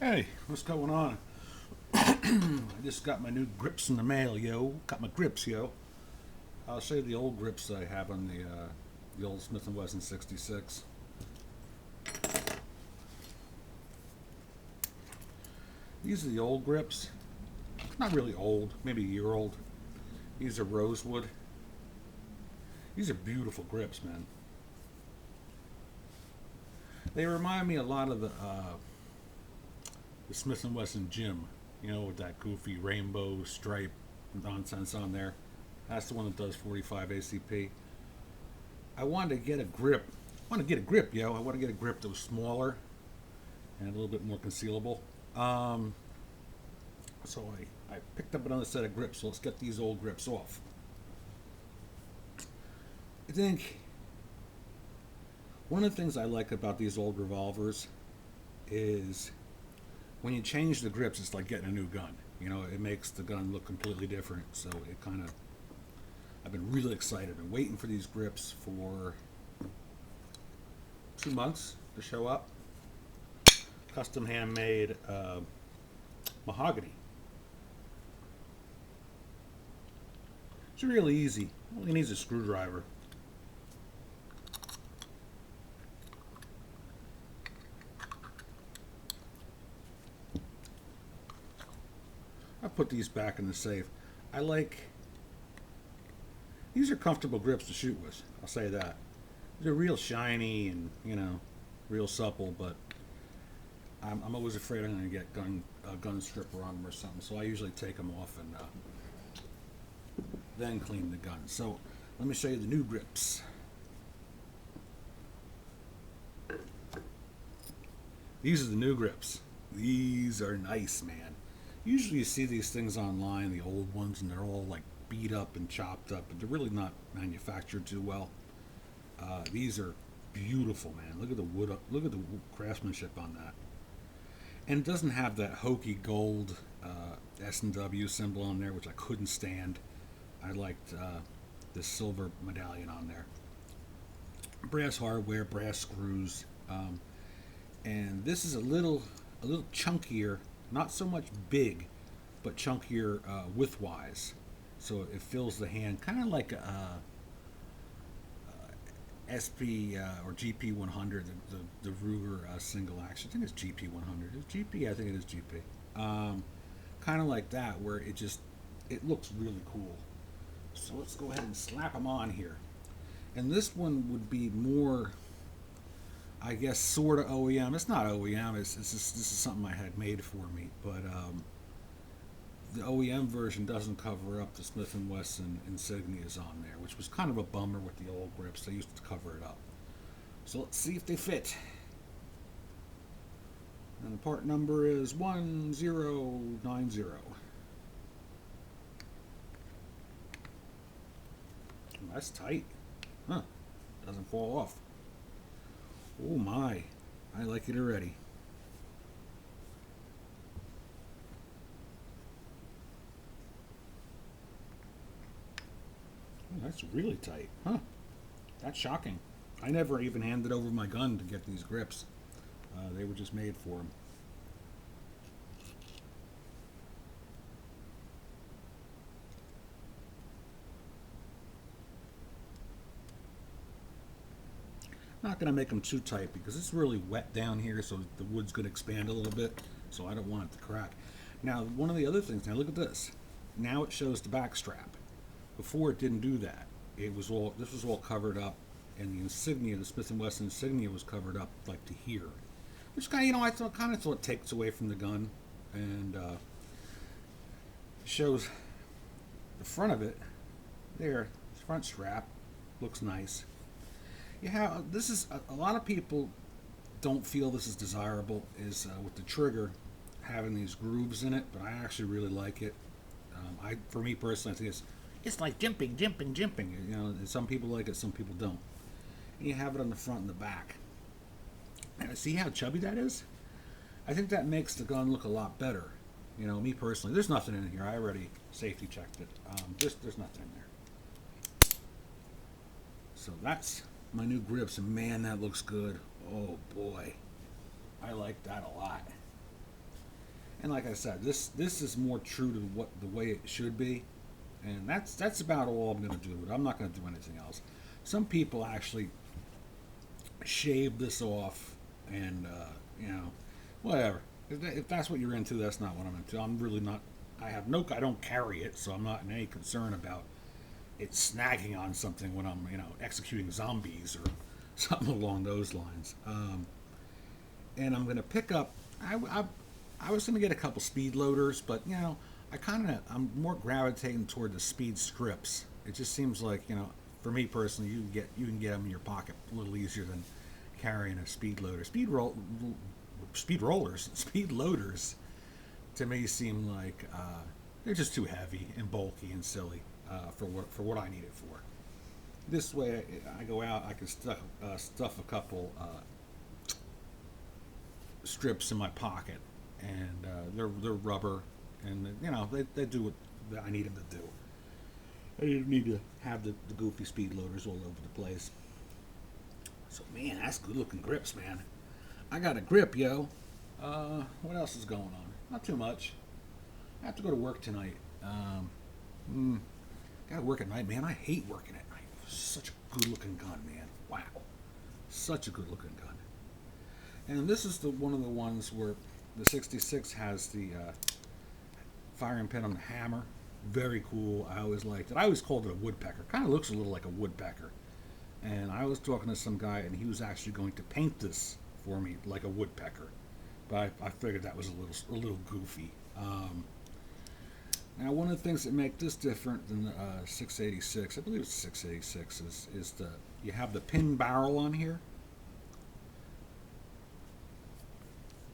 Hey, what's going on? I just got my new grips in the mail, yo. Got my grips, yo. I'll show you the old grips I have on the old Smith& Wesson 66. These are the old grips. Not really old, maybe a year old. These are rosewood. These are beautiful grips, man. They remind me a lot of the Smith& Wesson Gym, with that goofy rainbow stripe nonsense on there. That's the one that does 45 ACP. I wanted to get a grip. I want to get a grip, yo. I want to get a grip that was smaller and a little bit more concealable. So I picked up another set of grips. So let's get these old grips off. I think one of the things I like about these old revolvers is when you change the grips, it's like getting a new gun. It makes the gun look completely different. So I've been really excited. I've been waiting for these grips for 2 months to show up. Custom handmade mahogany. It's really easy. All you need is a screwdriver. I put these back in the safe. These are comfortable grips to shoot with. I'll say that. They're real shiny and real supple, but I'm always afraid I'm going to get a gun stripper on them or something. So I usually take them off and then clean the gun. So let me show you the new grips. These are the new grips. These are nice, man. Usually you see these things online, the old ones, and they're all like beat up and chopped up, but they're really not manufactured too well. These are beautiful, man. Look at the wood. Look at the craftsmanship on that. And it doesn't have that hokey gold S&W symbol on there, which I couldn't stand. I liked the silver medallion on there. Brass hardware, brass screws, and this is a little chunkier. Not so much big, but chunkier width-wise. So it fills the hand, kind of like a SP or GP 100, the Ruger single action. I think it's GP 100. Is GP? I think it is GP. Kind of like that, where it looks really cool. So let's go ahead and slap them on here. And this one would be more, I guess, sort of OEM. It's not OEM. This is something I had made for me, but the OEM version doesn't cover up the Smith & Wesson insignias on there, which was kind of a bummer with the old grips. They used to cover it up. So let's see if they fit. And the part number is 1090. That's tight. Huh. Doesn't fall off. Oh my. I like it already. Oh, that's really tight. Huh. That's shocking. I never even handed over my gun to get these grips. They were just made for them. Not going to make them too tight because it's really wet down here, so the wood's going to expand a little bit, so I don't want it to crack. Now, one of the other things, now look at this. Now it shows the back strap. Before it didn't do that. This was all covered up, and the insignia, the Smith & Wesson insignia was covered up like to here. Which I thought takes away from the gun, and shows the front of it. There, front strap, looks nice. Yeah, this is a lot of people don't feel this is desirable. Is with the trigger having these grooves in it, but I actually really like it. For me personally, I think it's like jimping. Some people like it, some people don't. And you have it on the front and the back. And see how chubby that is? I think that makes the gun look a lot better. Me personally, there's nothing in here. I already safety checked it. There's nothing in there. So that's my new grips, and man, that looks good. Oh boy, I like that a lot. And like I said, this is more true to what the way it should be, and that's about all I'm going to do. I'm not going to do anything else. Some people actually shave this off, and whatever. If that's what you're into, that's not what I'm into. I'm really not. I don't carry it, so I'm not in any concern about it snagging on something when I'm executing zombies or something along those lines. And I'm going to pick up. I was going to get a couple speed loaders, but I'm more gravitating toward the speed scripts. It just seems like for me personally, you can get them in your pocket a little easier than carrying a speed loader. Speed loaders, to me seem like they're just too heavy and bulky and silly for what I need it for. This way, I go out, I can stuff a couple strips in my pocket, and they're rubber, and they do what I need them to do. I didn't need to have the goofy speed loaders all over the place. So man, that's good looking grips, man. I got a grip, yo. What else is going on? Not too much. I have to go to work tonight. Gotta work at night, man. I hate working at night. Such a good looking gun, man. Wow. Such a good looking gun. And this is one of the ones where the 66 has the firing pin on the hammer. Very cool. I always liked it. I always called it a woodpecker. Kind of looks a little like a woodpecker. And I was talking to some guy, and he was actually going to paint this for me like a woodpecker. But I figured that was a little goofy. Now, one of the things that make this different than the 686, I believe it's 686, is you have the pin barrel on here.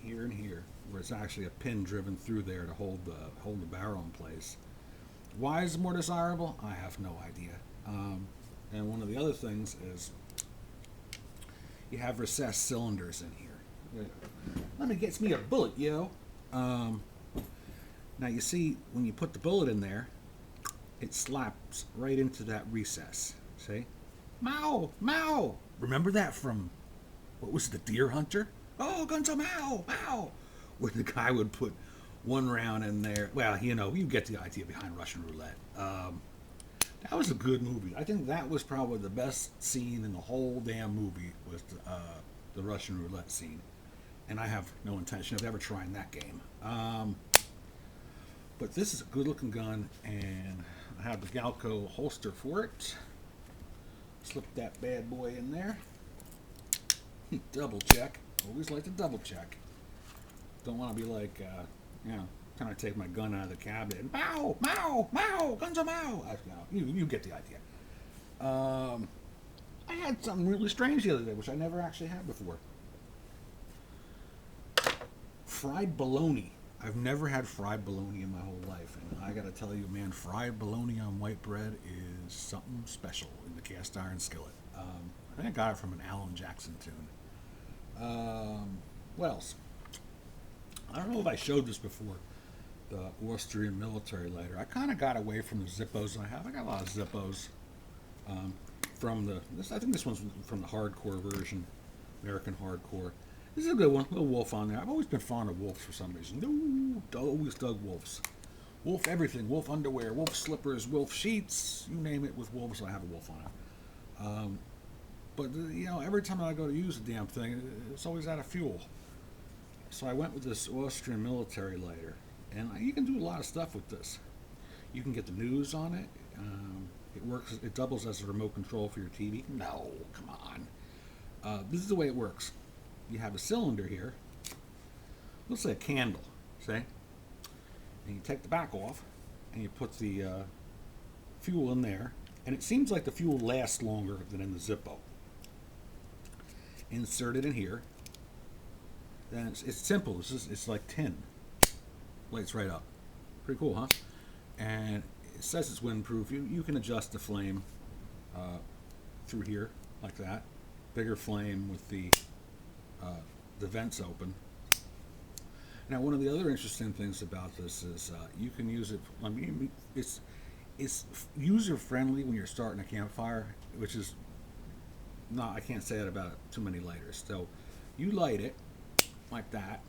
Here and here, where it's actually a pin driven through there to hold the barrel in place. Why is it more desirable? I have no idea. And one of the other things is you have recessed cylinders in here. Let me get me a bullet, yo. Now you see, when you put the bullet in there, it slaps right into that recess. See? Mow! Mow! Remember that from, what was it, The Deer Hunter? Oh, guns a mow! Mow! Where the guy would put one round in there. Well, you get the idea behind Russian roulette. That was a good movie. I think that was probably the best scene in the whole damn movie, was the Russian roulette scene. And I have no intention of ever trying that game. But this is a good looking gun, and I have the Galco holster for it. Slip that bad boy in there. Double check. Always like to double check. Don't want to be like, kind of take my gun out of the cabinet and mow, mow, mow, guns are mow. You get the idea. I had something really strange the other day, which I never actually had before. Fried bologna. I've never had fried bologna in my whole life, and I gotta tell you, man, fried bologna on white bread is something special in the cast iron skillet. I think I got it from an Alan Jackson tune. What else? I don't know if I showed this before. The Austrian military lighter. I kind of got away from the Zippos I have. I got a lot of Zippos. I think this one's from the hardcore version, American hardcore. This is a good one. A little wolf on there. I've always been fond of wolves for some reason. No, always dug wolves. Wolf everything. Wolf underwear, wolf slippers, wolf sheets. You name it with wolves, I have a wolf on it. But every time I go to use the damn thing, it's always out of fuel. So I went with this Austrian military lighter. And you can do a lot of stuff with this. You can get the news on it. It works. It doubles as a remote control for your TV. No, come on. This is the way it works. You have a cylinder here. Looks like a candle, see? And you take the back off, and you put the fuel in there. And it seems like the fuel lasts longer than in the Zippo. Insert it in here. Then it's simple. It's like tin. Lights right up. Pretty cool, huh? And it says it's windproof. You can adjust the flame through here like that. Bigger flame with the vents open. Now, one of the other interesting things about this is you can use it. I mean, it's user friendly when you're starting a campfire, which is not. I can't say that about too many lighters. So you light it like that.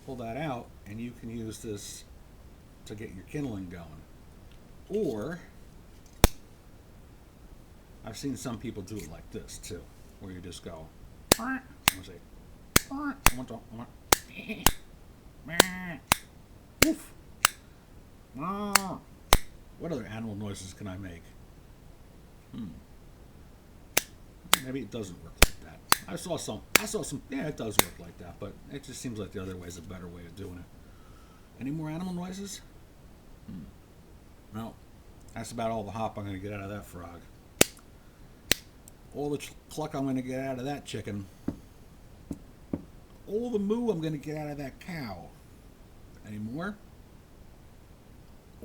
pull that out, and you can use this to get your kindling going. Or I've seen some people do it like this too, where you just go. I'm gonna say, woof. What other animal noises can I make? Maybe it doesn't work like that. I saw some. Yeah, it does work like that, but it just seems like the other way is a better way of doing it. Any more animal noises? No. That's about all the hop I'm going to get out of that frog. All the cluck I'm going to get out of that chicken. All the moo I'm going to get out of that cow. Any more?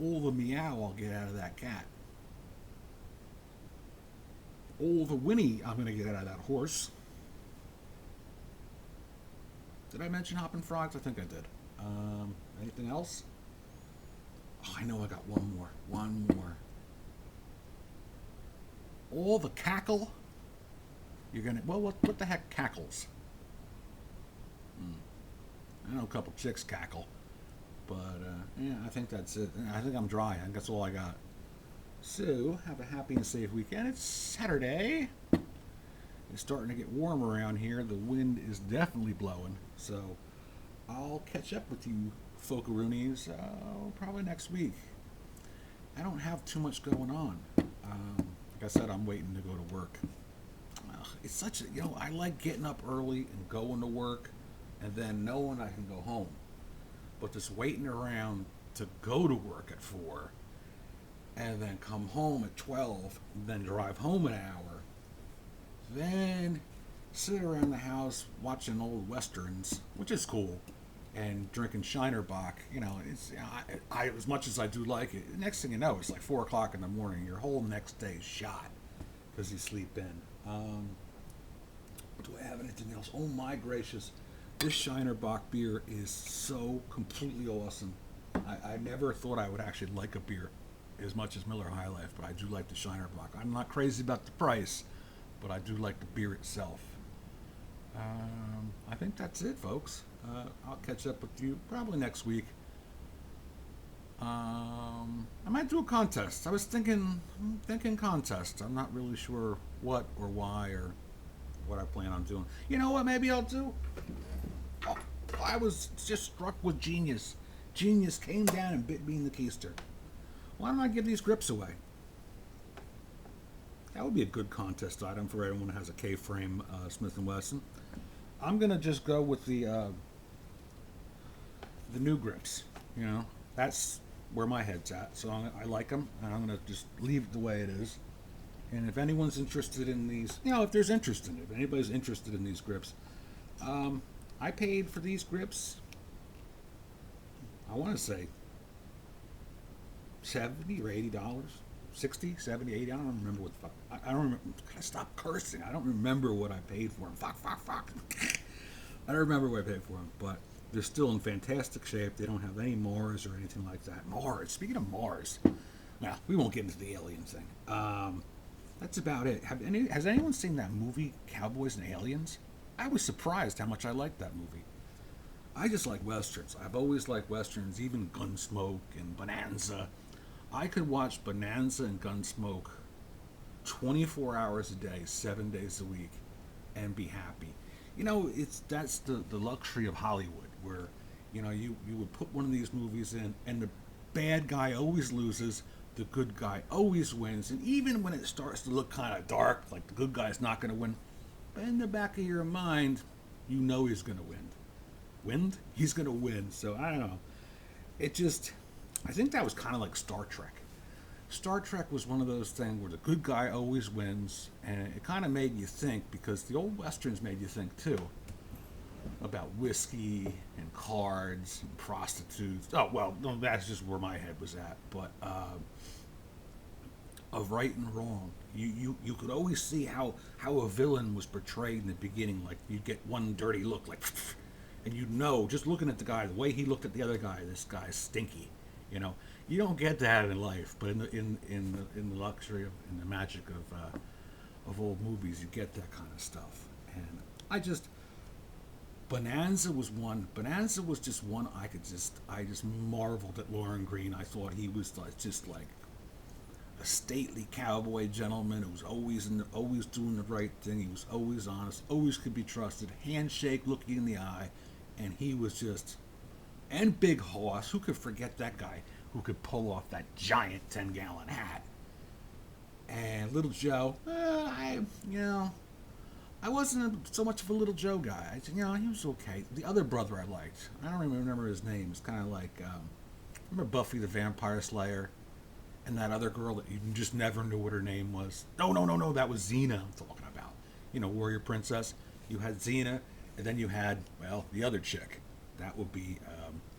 All the meow I'll get out of that cat. All the whinny I'm going to get out of that horse. Did I mention hopping frogs? I think I did. Anything else? Oh, I know I got one more. One more. All the cackle. You're going to... Well, what the heck cackles? I know a couple chicks cackle. But, yeah, I think that's it. I think I'm dry. I think that's all I got. So, have a happy and safe weekend. It's Saturday. It's starting to get warm around here. The wind is definitely blowing. So, I'll catch up with you folkaroonies probably next week. I don't have too much going on. Like I said, I'm waiting to go to work. It's such a, I like getting up early and going to work and then knowing I can go home. But just waiting around to go to work at 4 and then come home at 12, and then drive home an hour, then sit around the house watching old westerns, which is cool, and drinking Shinerbach. It's I as much as I do like it. Next thing you know, it's like 4 o'clock in the morning. Your whole next day is shot because you sleep in. Do I have anything else? Oh my gracious! This Shinerbach beer is so completely awesome. I never thought I would actually like a beer as much as Miller High Life, but I do like the Shinerbach. I'm not crazy about the price, but I do like the beer itself. I think that's it, folks. I'll catch up with you probably next week. I might do a contest. I was thinking contest. I'm not really sure what or why or what I plan on doing. You know what? Maybe I'll do. Oh, I was just struck with genius. Genius came down and bit me in the keister. Why don't I give these grips away? That would be a good contest item for everyone who has a K-frame Smith & Wesson. I'm going to just go with the new grips. That's where my head's at. So I like them, and I'm going to just leave it the way it is. And if anyone's interested in these, if there's interest in it, if anybody's interested in these grips, I paid for these grips, I want to say $70 or $80, 60, 70, 80. I don't remember what the fuck. I don't remember. I stopped cursing. I don't remember what I paid for them. Fuck. I don't remember what I paid for them, but they're still in fantastic shape. They don't have any Mars or anything like that. Mars. Speaking of Mars, now we won't get into the alien thing. That's about it. Has anyone seen that movie, Cowboys and Aliens? I was surprised how much I liked that movie. I just like westerns. I've always liked westerns, even Gunsmoke and Bonanza. I could watch Bonanza and Gunsmoke 24 hours a day, 7 days a week, and be happy. That's the luxury of Hollywood, where you would put one of these movies in, and the bad guy always loses, the good guy always wins, and even when it starts to look kind of dark, like the good guy's not going to win, but in the back of your mind, he's going to win. He's going to win. So I don't know. I think that was kind of like Star Trek. Star Trek was one of those things where the good guy always wins, and it kind of made you think, because the old westerns made you think too, about whiskey and cards and prostitutes. Oh, well, no, that's just where my head was at. But of right and wrong. You could always see how a villain was portrayed in the beginning. Like, you'd get one dirty look, like, and just looking at the guy, the way he looked at the other guy, this guy's stinky. You don't get that in life, but in the luxury in the magic of old movies, you get that kind of stuff. And Bonanza was one. Bonanza was just one. I just marveled at Lauren Green. I thought he was like, just like a stately cowboy gentleman who was always doing the right thing. He was always honest, always could be trusted. Handshake, looking in the eye, and he was just. And Big Hoss, who could forget that guy who could pull off that giant 10-gallon hat? And Little Joe, I wasn't so much of a Little Joe guy. He was okay. The other brother I liked, I don't even remember his name. It's kind of like, remember Buffy the Vampire Slayer? And that other girl that you just never knew what her name was. No, that was Xena I'm talking about. Warrior Princess. You had Xena, and then you had, well, the other chick. That would be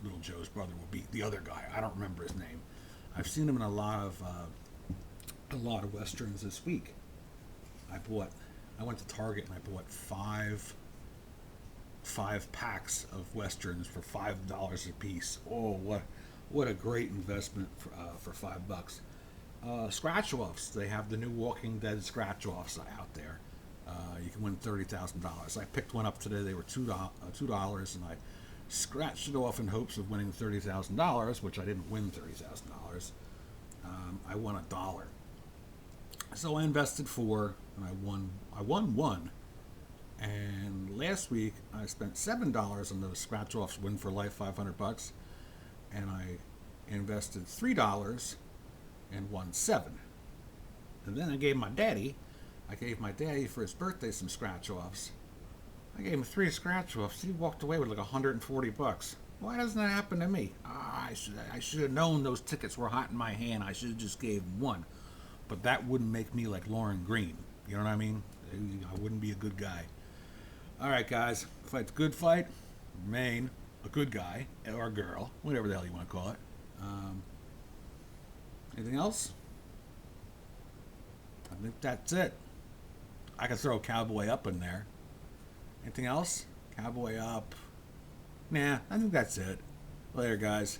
Little Joe's brother. Would be the other guy. I don't remember his name. I've seen him in a lot of westerns this week. I went to Target and I bought five packs of westerns for $5 a piece. Oh, what a great investment for $5. Scratch offs. They have the new Walking Dead scratch offs out there. You can win $30,000. I picked one up today. They were $2, and I scratched it off in hopes of winning $30,000, which I didn't win $30,000. I won $1. So I invested $4, and I won $1. And last week I spent $7 on those scratch offs, win for life, $500, and I invested $3 and won $7. And then I gave my daddy for his birthday some scratch offs. I gave him 3 scratch offs. He walked away with like $140. Why doesn't that happen to me? I should have known those tickets were hot in my hand. I should have just gave him 1. But that wouldn't make me like Lauren Green. You know what I mean? I wouldn't be a good guy. All right, guys. Fight's a good fight. Remain a good guy or girl, whatever the hell you want to call it. Anything else? I think that's it. I could throw Cowboy Up in there. Anything else? Cowboy Up. Nah, I think that's it. Later, guys.